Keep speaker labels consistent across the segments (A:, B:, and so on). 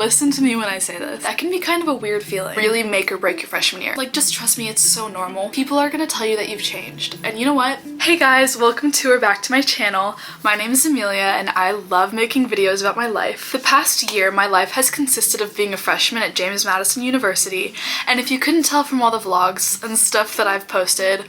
A: Listen to me when I say this. That can be kind of a weird feeling. Really make or break your freshman year. Like, just trust me, it's so normal. People are gonna tell you that you've changed. And you know what? Hey guys, welcome to or back to my channel. My name is Amelia and I love making videos about my life. The past year, my life has consisted of being a freshman at James Madison University. And if you couldn't tell from all the vlogs and stuff that I've posted,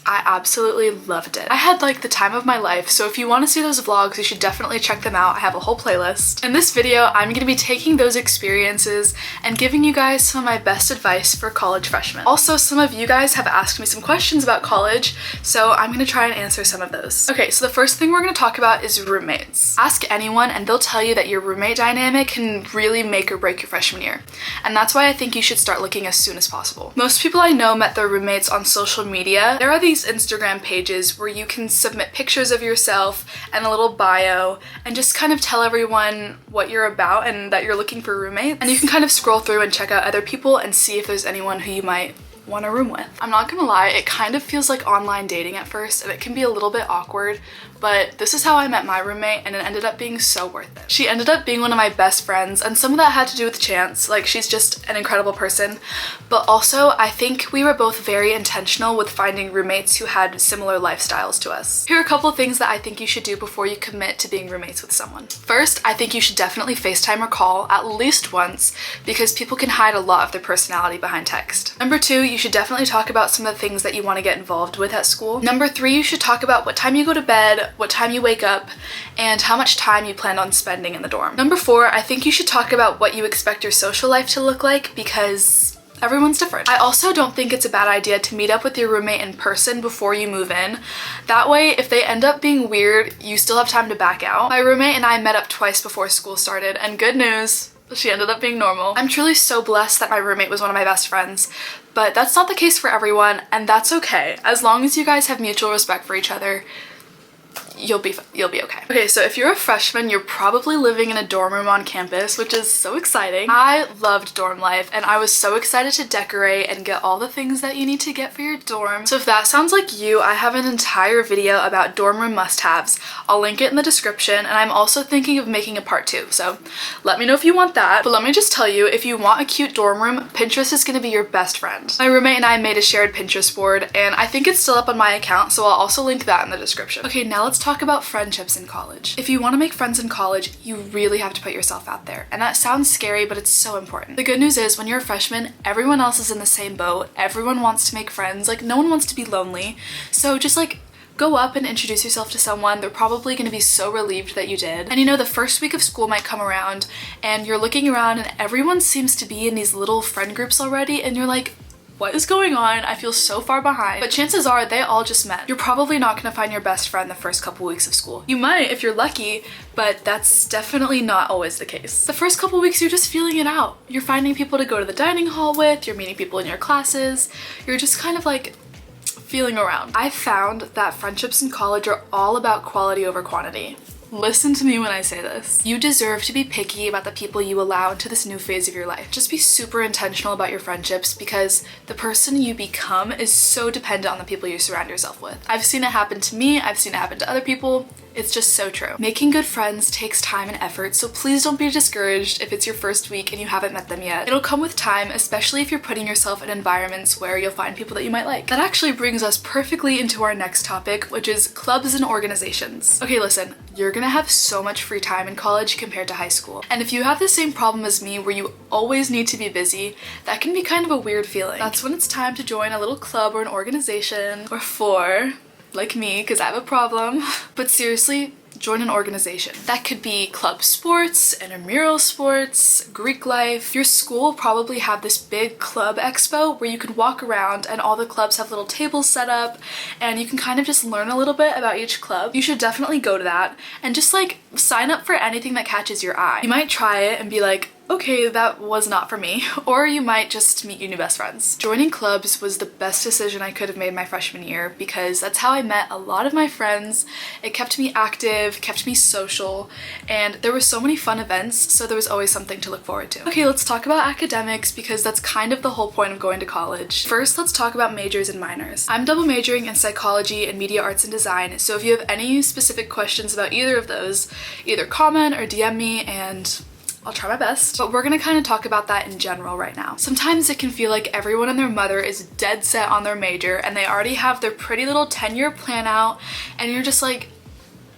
A: I absolutely loved it. I had like the time of my life, so if you want to see those vlogs, you should definitely check them out. I have a whole playlist. In this video, I'm going to be taking those experiences and giving you guys some of my best advice for college freshmen. Also, some of you guys have asked me some questions about college, so I'm going to try and answer some of those. Okay, so the first thing we're going to talk about is roommates. Ask anyone and they'll tell you that your roommate dynamic can really make or break your freshman year. And that's why I think you should start looking as soon as possible. Most people I know met their roommates on social media. There are these Instagram pages where you can submit pictures of yourself and a little bio and just kind of tell everyone what you're about and that you're looking for roommates. And you can kind of scroll through and check out other people and see if there's anyone who you might want a room with. I'm not gonna lie, it kind of feels like online dating at first and it can be a little bit awkward, but this is how I met my roommate and it ended up being so worth it. She ended up being one of my best friends and some of that had to do with chance. Like, she's just an incredible person, but also I think we were both very intentional with finding roommates who had similar lifestyles to us. Here are a couple of things that I think you should do before you commit to being roommates with someone. First, I think you should definitely FaceTime or call at least once because people can hide a lot of their personality behind text. Number two, you should definitely talk about some of the things that you want to get involved with at school. Number three, you should talk about what time you go to bed, what time you wake up, and how much time you plan on spending in the dorm. Number four, I think you should talk about what you expect your social life to look like because everyone's different. I also don't think it's a bad idea to meet up with your roommate in person before you move in. That way, if they end up being weird, you still have time to back out. My roommate and I met up twice before school started, and good news, she ended up being normal. I'm truly so blessed that my roommate was one of my best friends, but that's not the case for everyone, and that's okay. As long as you guys have mutual respect for each other, you'll be okay. Okay, so if you're a freshman, you're probably living in a dorm room on campus, which is so exciting. I loved dorm life and I was so excited to decorate and get all the things that you need to get for your dorm. So if that sounds like you, I have an entire video about dorm room must-haves. I'll link it in the description, and I'm also thinking of making a part 2, so let me know if you want that. But let me just tell you, if you want a cute dorm room, Pinterest is gonna be your best friend. My roommate and I made a shared Pinterest board and I think it's still up on my account, so I'll also link that in the description. Okay, now let's talk about friendships in college. If you want to make friends in college, you really have to put yourself out there. And that sounds scary, but it's so important. The good news is when you're a freshman, everyone else is in the same boat. Everyone wants to make friends. Like, no one wants to be lonely. So just like go up and introduce yourself to someone. They're probably going to be so relieved that you did. And you know, the first week of school might come around and you're looking around and everyone seems to be in these little friend groups already and you're like, what is going on? I feel so far behind. But chances are they all just met. You're probably not gonna find your best friend the first couple weeks of school. You might if you're lucky, but that's definitely not always the case. The first couple weeks you're just feeling it out. You're finding people to go to the dining hall with, you're meeting people in your classes, you're just kind of like feeling around. I found that friendships in college are all about quality over quantity. Listen to me when I say this. You deserve to be picky about the people you allow into this new phase of your life. Just be super intentional about your friendships because the person you become is so dependent on the people you surround yourself with. I've seen it happen to me, I've seen it happen to other people. It's just so true. Making good friends takes time and effort, so please don't be discouraged if it's your first week and you haven't met them yet. It'll come with time, especially if you're putting yourself in environments where you'll find people that you might like. That actually brings us perfectly into our next topic, which is clubs and organizations. Okay, listen, you're gonna have so much free time in college compared to high school. And if you have the same problem as me where you always need to be busy, that can be kind of a weird feeling. That's when it's time to join a little club or an organization, or four, like me, because I have a problem. But seriously, join an organization. That could be club sports, intramural sports, Greek life. Your school will probably have this big club expo where you can walk around and all the clubs have little tables set up and you can kind of just learn a little bit about each club. You should definitely go to that and just like sign up for anything that catches your eye. You might try it and be like, okay, that was not for me. Or you might just meet your new best friends. Joining clubs was the best decision I could have made my freshman year because that's how I met a lot of my friends. It kept me active, kept me social, and there were so many fun events, so there was always something to look forward to. Okay, let's talk about academics because that's kind of the whole point of going to college. First, let's talk about majors and minors. I'm double majoring in psychology and media arts and design, so if you have any specific questions about either of those, either comment or DM me and I'll try my best. But we're gonna kind of talk about that in general right now. Sometimes it can feel like everyone and their mother is dead set on their major and they already have their pretty little 10-year plan out, and you're just like,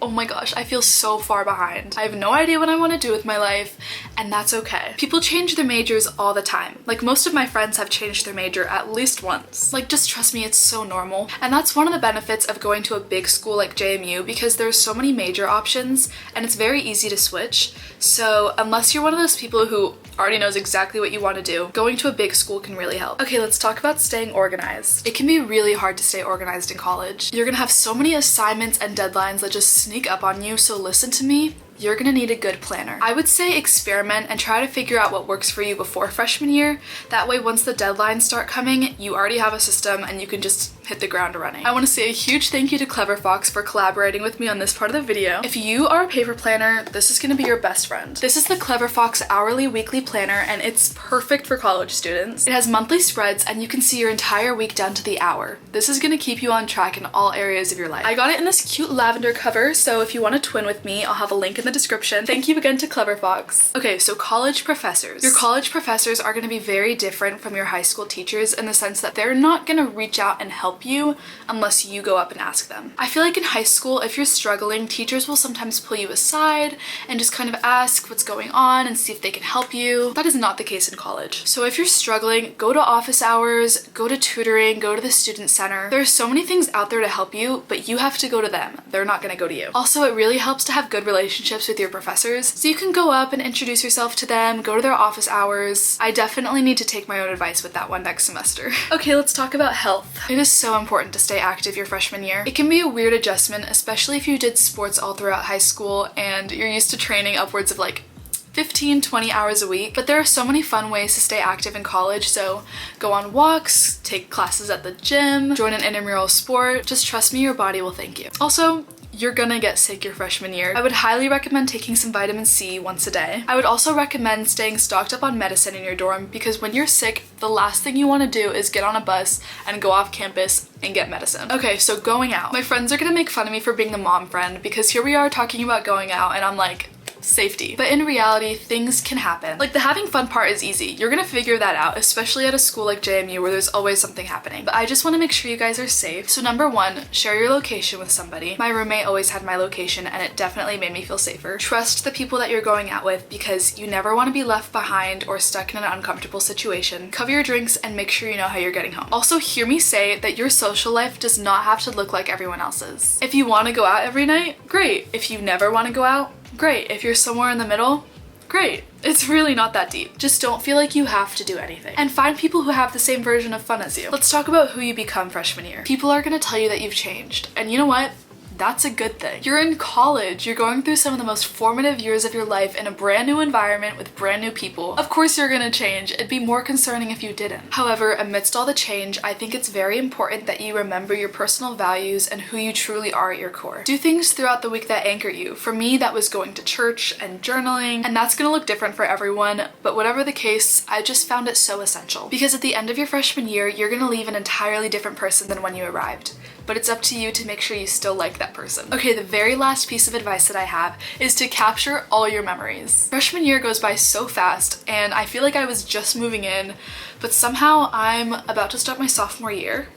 A: oh my gosh, I feel so far behind. I have no idea what I want to do with my life, and that's okay. People change their majors all the time. Like, most of my friends have changed their major at least once. Like, just trust me, it's so normal. And that's one of the benefits of going to a big school like JMU, because there's so many major options and it's very easy to switch. So unless you're one of those people who already knows exactly what you want to do, going to a big school can really help. Okay, let's talk about staying organized. It can be really hard to stay organized in college. You're gonna have so many assignments and deadlines that just sneak up on you, so listen to me. You're gonna need a good planner. I would say experiment and try to figure out what works for you before freshman year. That way, once the deadlines start coming, you already have a system and you can just hit the ground running. I want to say a huge thank you to Clever Fox for collaborating with me on this part of the video. If you are a paper planner, this is gonna be your best friend. This is the Clever Fox hourly weekly planner, and it's perfect for college students. It has monthly spreads and you can see your entire week down to the hour. This is gonna keep you on track in all areas of your life. I got it in this cute lavender cover, so if you want to twin with me, I'll have a link in the description. Thank you again to Clever Fox. Okay, so college professors. Your college professors are going to be very different from your high school teachers in the sense that they're not going to reach out and help you unless you go up and ask them. I feel like in high school, if you're struggling, teachers will sometimes pull you aside and just kind of ask what's going on and see if they can help you. That is not the case in college. So if you're struggling, go to office hours, go to tutoring, go to the student center. There are so many things out there to help you, but you have to go to them. They're not going to go to you. Also, it really helps to have good relationships with your professors, so you can go up and introduce yourself to them, go to their office hours. I definitely need to take my own advice with that one next semester. Okay, let's talk about health. It is so important to stay active your freshman year. It can be a weird adjustment, especially if you did sports all throughout high school and you're used to training upwards of like 15-20 hours a week, but there are so many fun ways to stay active in college. So go on walks, take classes at the gym, join an intramural sport. Just trust me, your body will thank you. Also, you're gonna get sick your freshman year. I would highly recommend taking some vitamin C once a day. I would also recommend staying stocked up on medicine in your dorm, because when you're sick, the last thing you want to do is get on a bus and go off campus and get medicine. Okay, so going out. My friends are gonna make fun of me for being the mom friend, because here we are talking about going out and I'm like, safety. But in reality, things can happen. Like, the having fun part is easy. You're gonna figure that out, especially at a school like JMU where there's always something happening. But I just want to make sure you guys are safe. So number one, share your location with somebody. My roommate always had my location and it definitely made me feel safer. Trust the people that you're going out with, because you never want to be left behind or stuck in an uncomfortable situation. Cover your drinks and make sure you know how you're getting home. Also, hear me say that your social life does not have to look like everyone else's. If you want to go out every night, great. If you never want to go out, great. If you're somewhere in the middle, great. It's really not that deep. Just don't feel like you have to do anything. And find people who have the same version of fun as you. Let's talk about who you become freshman year. People are gonna tell you that you've changed. And you know what? That's a good thing. You're in college. You're going through some of the most formative years of your life in a brand new environment with brand new people. Of course you're gonna change. It'd be more concerning if you didn't. However, amidst all the change, I think it's very important that you remember your personal values and who you truly are at your core. Do things throughout the week that anchor you. For me, that was going to church and journaling, and that's gonna look different for everyone, but whatever the case, I just found it so essential. Because at the end of your freshman year, you're gonna leave an entirely different person than when you arrived. But it's up to you to make sure you still like that person. Okay, the very last piece of advice that I have is to capture all your memories. Freshman year goes by so fast, and I feel like I was just moving in, but somehow I'm about to start my sophomore year.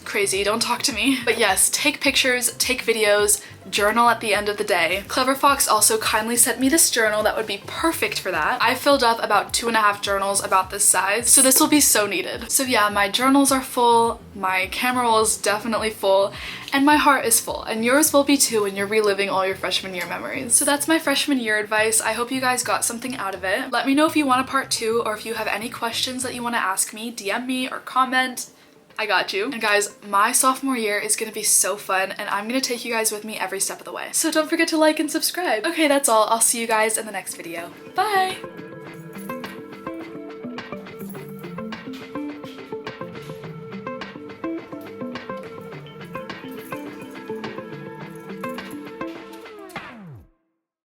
A: Crazy, don't talk to me. But yes, take pictures, take videos, journal at the end of the day. Clever Fox also kindly sent me this journal that would be perfect for that. I filled up about 2.5 journals about this size, so this will be so needed. So yeah, my journals are full, my camera roll is definitely full, and my heart is full, and yours will be too when you're reliving all your freshman year memories. So that's my freshman year advice. I hope you guys got something out of it. Let me know if you want a part 2, or if you have any questions that you want to ask me, DM me or comment. I got you. And guys, my sophomore year is gonna be so fun, and I'm gonna take you guys with me every step of the way. So don't forget to like and subscribe. Okay, that's all. I'll see you guys in the next video. Bye!